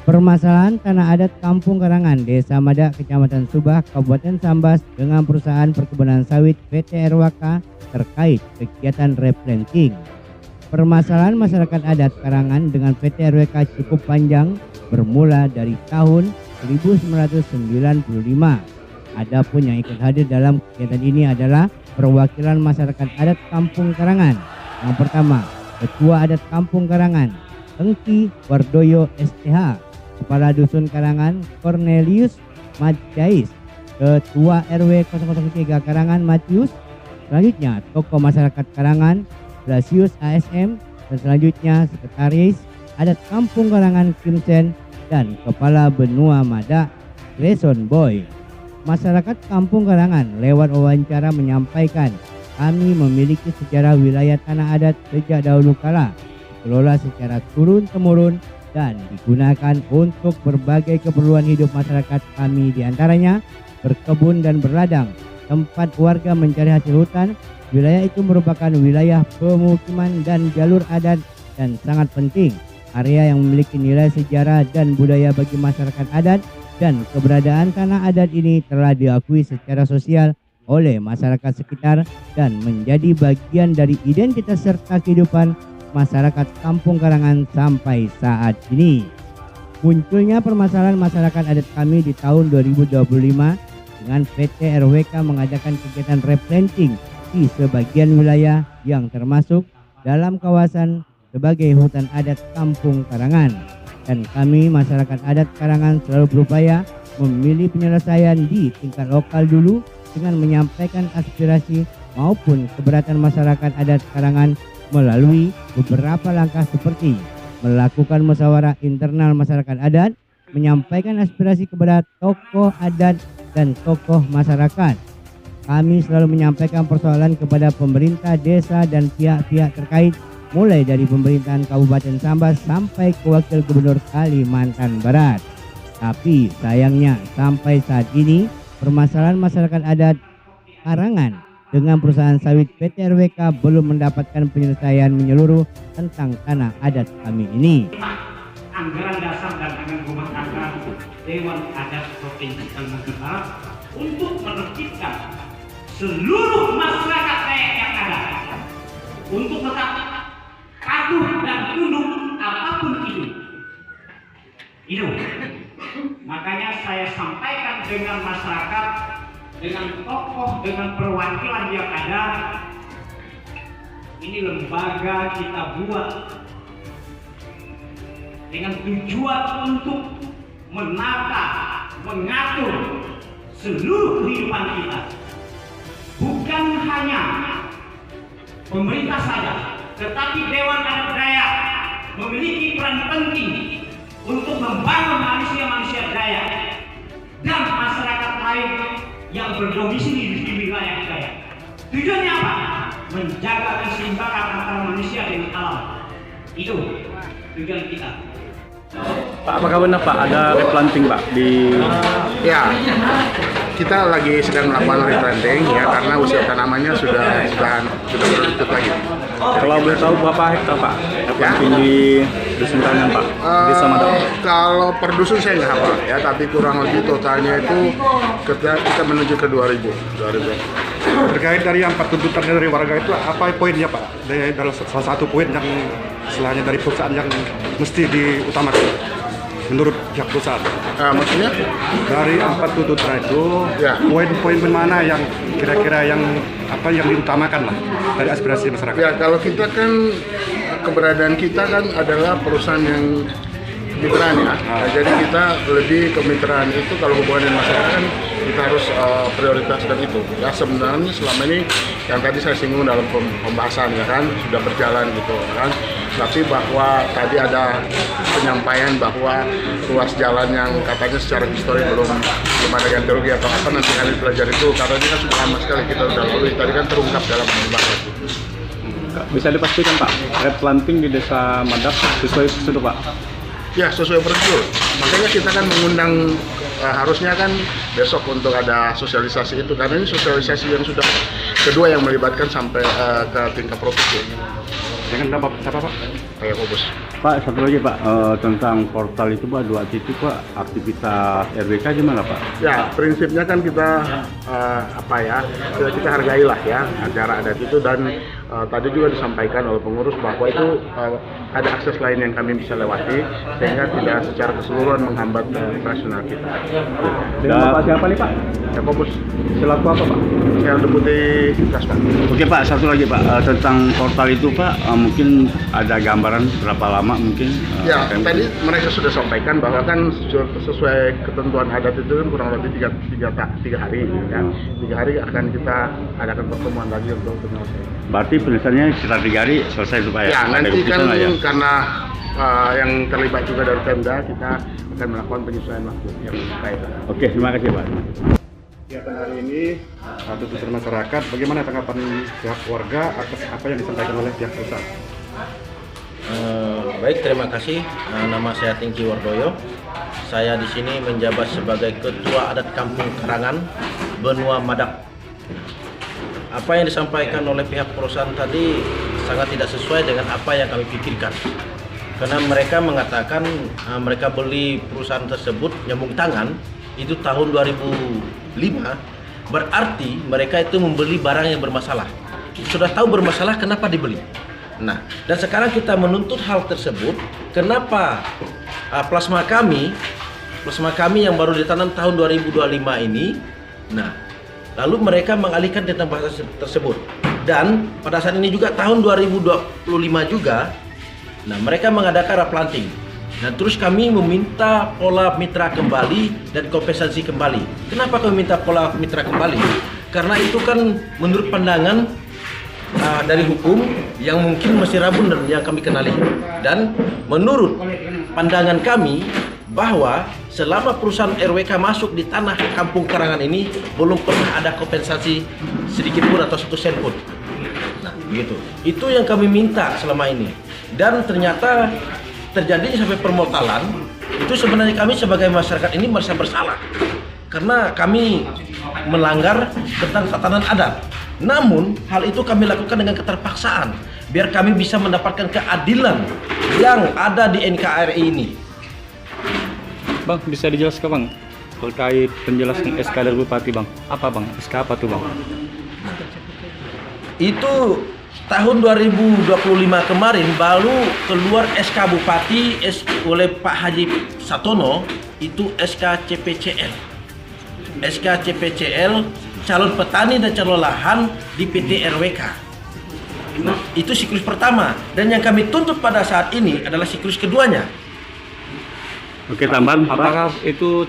Permasalahan tanah adat Kampung Karangan, Desa Madak, Kecamatan Subah, Kabupaten Sambas dengan perusahaan perkebunan sawit PT RWK terkait kegiatan replanting. Permasalahan masyarakat adat Karangan dengan PT RWK cukup panjang, bermula dari tahun 1995. Adapun yang ikut hadir dalam kegiatan ini adalah perwakilan masyarakat adat Kampung Karangan. Yang pertama, Ketua Adat Kampung Karangan, Engki Wardoyo STH, Kepala Dusun Karangan Cornelius Madjais, Ketua RW 003 Karangan Matius, selanjutnya tokoh masyarakat Karangan Blasius ASM, dan selanjutnya Sekretaris Adat Kampung Karangan Kimsen dan Kepala Benua Madak Grayson Boy. Masyarakat Kampung Karangan lewat wawancara menyampaikan, kami memiliki sejarah wilayah tanah adat sejak dahulu kala, dikelola secara turun-temurun dan digunakan untuk berbagai keperluan hidup masyarakat kami, diantaranya berkebun dan berladang, tempat warga mencari hasil hutan. Wilayah itu merupakan wilayah pemukiman dan jalur adat dan sangat penting, area yang memiliki nilai sejarah dan budaya bagi masyarakat adat, dan keberadaan tanah adat ini telah diakui secara sosial oleh masyarakat sekitar dan menjadi bagian dari identitas serta kehidupan masyarakat Kampung Karangan sampai saat ini. Munculnya permasalahan masyarakat adat kami di tahun 2025 dengan PT RWK mengadakan kegiatan replanting di sebagian wilayah yang termasuk dalam kawasan sebagai hutan adat Kampung Karangan. Dan kami masyarakat adat Karangan selalu berupaya memilih penyelesaian di tingkat lokal dulu dengan menyampaikan aspirasi maupun keberatan masyarakat adat Karangan melalui beberapa langkah seperti melakukan musyawarah internal masyarakat adat, menyampaikan aspirasi kepada tokoh adat dan tokoh masyarakat. Kami selalu menyampaikan persoalan kepada pemerintah desa dan pihak-pihak terkait, mulai dari pemerintahan Kabupaten Sambas sampai ke Wakil Gubernur Kalimantan Barat. Tapi sayangnya sampai saat ini permasalahan masyarakat adat Karangan dengan perusahaan sawit PT RWK belum mendapatkan penyelesaian menyeluruh tentang tanah adat kami ini. Anggaran dasar dan anggaran rumah tangga Dewan Adat Provinsi Kalimantan Barat untuk menertibkan seluruh masyarakat Dayak yang ada untuk tetap patuh dan tunduk apapun itu. Makanya saya sampaikan dengan masyarakat, dengan tokoh, dengan perwakilan yang ada, ini lembaga kita buat dengan tujuan untuk menata, mengatur seluruh kehidupan kita. Bukan hanya pemerintah saja, tetapi Dewan Adat Dayak memiliki peran penting untuk membangun manusia-manusia Dayak dan masyarakat lain yang berdomisili di wilayah Dayak. Tujuannya apa? Menjaga keseimbangan antara manusia dan alam. Itu tujuan kita. Pak, apakah benar Pak ada replanting Pak di? Ya, kita lagi sedang melakukan replanting ya, karena usia tanamannya sudah produktif lagi. Kalau boleh tahu berapa hektar Pak replanting di Dusun Karangan Pak? Desa Madak. Kalau per dusun saya nggak hafal ya, tapi kurang lebih totalnya itu kita menuju ke 2000. Terkait dari yang tuntutan dari warga itu apa poinnya Pak? Dalam salah satu poin yang selainnya dari perusahaan yang mesti diutamakan menurut pihak perusahaan. Maksudnya dari 4 tuntutan itu ya, poin-poin mana yang kira-kira yang diutamakan lah dari aspirasi masyarakat? Ya, kalau kita kan keberadaan kita kan adalah perusahaan yang kemitraan ya. Nah, jadi kita lebih kemitraan itu kalau hubungan dengan masyarakat kan kita harus prioritaskan itu. Ya sebenarnya selama ini yang tadi saya singgung dalam pembahasan ya kan sudah berjalan gitu kan. Tapi bahwa tadi ada penyampaian bahwa ruas jalan yang katanya secara histori belum ada ganti rugi atau apa, nanti kalian belajar itu karena ini kan sudah lama sekali kita sudah lalui. Tadi kan terungkap dalam pembahasan. Bisa dipastikan Pak, replanting di Desa Madak sesuai prosedur Pak? Ya, sesuai prosedur. Makanya kita kan mengundang harusnya kan besok untuk ada sosialisasi itu, karena ini sosialisasi yang sudah kedua yang melibatkan sampai ke tingkat provinsi. Dengan Bapak siapa Pak? Kayak Kobus. Pak, satu lagi Pak, tentang portal itu Pak, 2 titik Pak, aktivitas RWK gimana Pak? Ya, prinsipnya kan kita kita hargailah ya acara adat itu, dan tadi juga disampaikan oleh pengurus bahwa itu ada akses lain yang kami bisa lewati sehingga tidak secara keseluruhan menghambat operasional kita. Dengan Bapak siapa nih Pak? Ya, Kobus. Selaku apa Pak? Saya Deputi Kas, Pak. Oke Pak, satu lagi Pak, tentang portal itu Pak, mungkin ada gambaran berapa lama mungkin? Ya, tadi mereka sudah sampaikan bahwa kan sesuai ketentuan adat itu kan kurang lebih 3 hari ya. 3 hari akan kita adakan pertemuan lagi untuk penyelesaian. Berarti penyelesaiannya sekitar 3 hari selesai itu Pak ya? Ya, Ada nanti keputusan kan lah ya? karena yang terlibat juga dari Pemda, kita akan melakukan penyesuaian waktu yang terkait. Oke, terima kasih Pak. Kegiatan hari ini tuntutan masyarakat, bagaimana tanggapan pihak warga atas apa yang disampaikan oleh pihak perusahaan? Baik, terima kasih. Nama saya Tingki Wardoyo. Saya di sini menjabat sebagai Ketua Adat Kampung Karangan, Benua Madak. Apa yang disampaikan oleh pihak perusahaan tadi sangat tidak sesuai dengan apa yang kami pikirkan. Karena mereka mengatakan mereka beli perusahaan tersebut nyambung tangan itu tahun 2005, berarti mereka itu membeli barang yang bermasalah. Sudah tahu bermasalah, kenapa dibeli? Nah, dan sekarang kita menuntut hal tersebut. Kenapa plasma kami yang baru ditanam tahun 2025 ini, nah, lalu mereka mengalihkan tentang bahasa tersebut. Dan pada saat ini juga tahun 2025 juga, nah, mereka mengadakan replanting. Nah, terus kami meminta pola mitra kembali dan kompensasi kembali. Kenapa kami minta pola mitra kembali? Karena itu kan menurut pandangan dari hukum yang mungkin masih rabun dan yang kami kenali. Dan menurut pandangan kami bahwa selama perusahaan RWK masuk di tanah Kampung Karangan ini belum pernah ada kompensasi sedikit pun atau 1 sen pun. Nah, begitu. Itu yang kami minta selama ini. Dan ternyata terjadi sampai permotalan. Itu sebenarnya kami sebagai masyarakat ini merasa bersalah karena kami melanggar tentang tatanan adat. Namun hal itu kami lakukan dengan keterpaksaan biar kami bisa mendapatkan keadilan yang ada di NKRI ini. Bang, bisa dijelaskan Bang terkait penjelasan SK dari Bupati Bang? Apa Bang? SK apa tuh Bang? Itu tahun 2025 kemarin baru keluar SK Bupati oleh Pak Haji Satono, itu SK CPCL. SK CPCL calon petani dan calon lahan di PT RWK. Nah, itu siklus pertama, dan yang kami tuntut pada saat ini adalah siklus keduanya. Oke, tambahan Pak. Apakah itu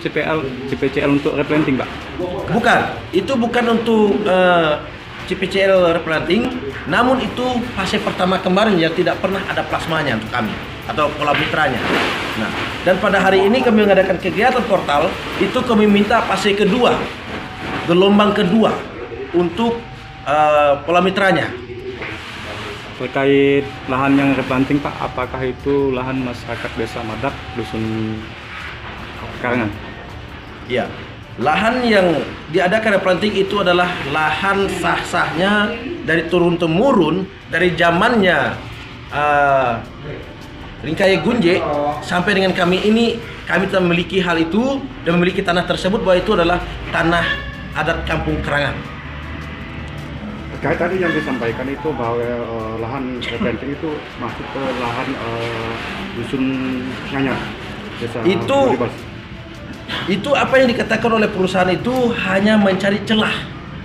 CPCL untuk replanting Pak? Bukan, itu bukan untuk CPCL replanting, namun itu fase pertama kemarin yang tidak pernah ada plasmanya untuk kami atau pola mitranya. Nah, dan pada hari ini kami mengadakan kegiatan portal, itu kami minta fase kedua, gelombang kedua untuk pola mitranya. Terkait lahan yang replanting Pak, apakah itu lahan masyarakat Desa Madak, Dusun Karangan? Ya, lahan yang diadakan replanting itu adalah lahan sah-sahnya dari turun-temurun dari zamannya Ringkaya Gunje sampai dengan kami ini. Kami telah memiliki hal itu dan memiliki tanah tersebut bahwa itu adalah tanah adat Kampung Karangan. Terkait tadi yang disampaikan itu bahwa lahan replanting itu masuk ke lahan Dusun Nyanyar, Desa Boribas. Itu apa yang dikatakan oleh perusahaan itu hanya mencari celah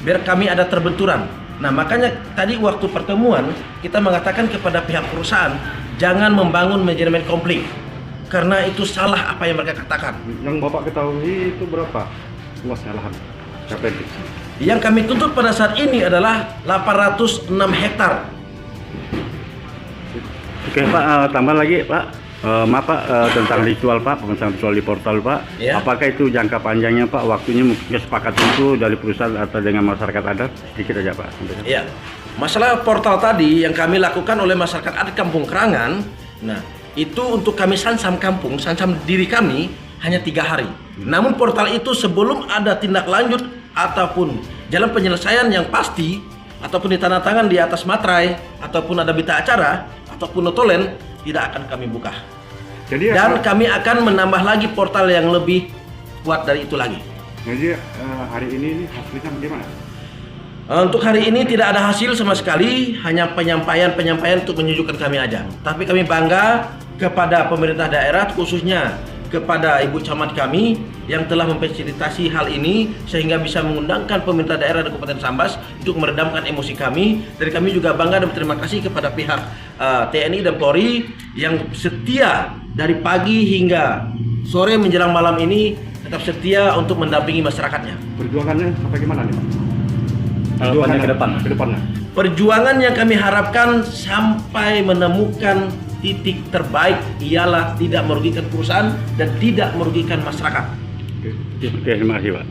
biar kami ada terbenturan. Nah, makanya tadi waktu pertemuan kita mengatakan kepada pihak perusahaan jangan membangun manajemen konflik karena itu salah apa yang mereka katakan. Yang Bapak ketahui itu berapa luasnya lahan replanting? Yang kami tuntut pada saat ini adalah 806 hektar. Oke Pak, tambah lagi Pak. Maaf Pak, tentang ritual Pak, pemasangan ritual di portal Pak. Ya. Apakah itu jangka panjangnya Pak, waktunya mungkin kesepakatan itu dari perusahaan atau dengan masyarakat adat? Sedikit aja Pak. Ya, masalah portal tadi yang kami lakukan oleh masyarakat adat Kampung Karangan, nah itu untuk kami sansam kampung, sansam diri kami hanya 3 hari. Namun portal itu sebelum ada tindak lanjut ataupun jalan penyelesaian yang pasti ataupun ditandatangan di atas materai ataupun ada berita acara, ataupun notolen tidak akan kami buka. Jadi Dan kami akan menambah lagi portal yang lebih kuat dari itu lagi. jadi hari ini hasilnya bagaimana? Untuk hari ini tidak ada hasil sama sekali, hanya penyampaian untuk menyejukkan kami aja. Tapi kami bangga kepada pemerintah daerah, khususnya kepada Ibu Camat kami yang telah memfasilitasi hal ini sehingga bisa mengundangkan pemerintah daerah dan Kabupaten Sambas untuk meredamkan emosi kami. Dan kami juga bangga dan berterima kasih kepada pihak TNI dan Polri yang setia dari pagi hingga sore menjelang malam ini tetap setia untuk mendampingi masyarakatnya. Perjuangannya sampai gimana nih Pak? Harapannya ke depan. Ke depannya. Perjuangan yang kami harapkan sampai menemukan titik terbaik ialah tidak merugikan perusahaan dan tidak merugikan masyarakat. Oke, terima kasih Pak.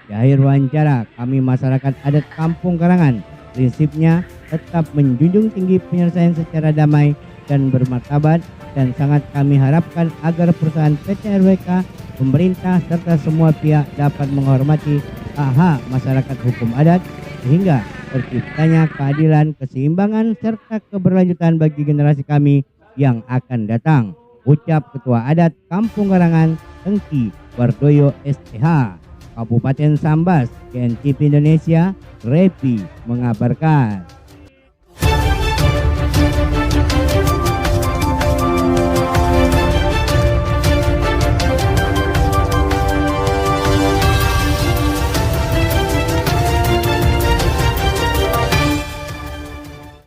Di akhir wawancara, kami masyarakat adat Kampung Karangan prinsipnya tetap menjunjung tinggi penyelesaian secara damai dan bermartabat, dan sangat kami harapkan agar perusahaan PT RWK, pemerintah serta semua pihak dapat menghormati hak masyarakat hukum adat sehingga terciptanya keadilan, keseimbangan serta keberlanjutan bagi generasi kami yang akan datang. Ucap Ketua Adat Kampung Karangan Tengki Wardoyo STH, Kabupaten Sambas, KNCP Indonesia, Repi mengabarkan.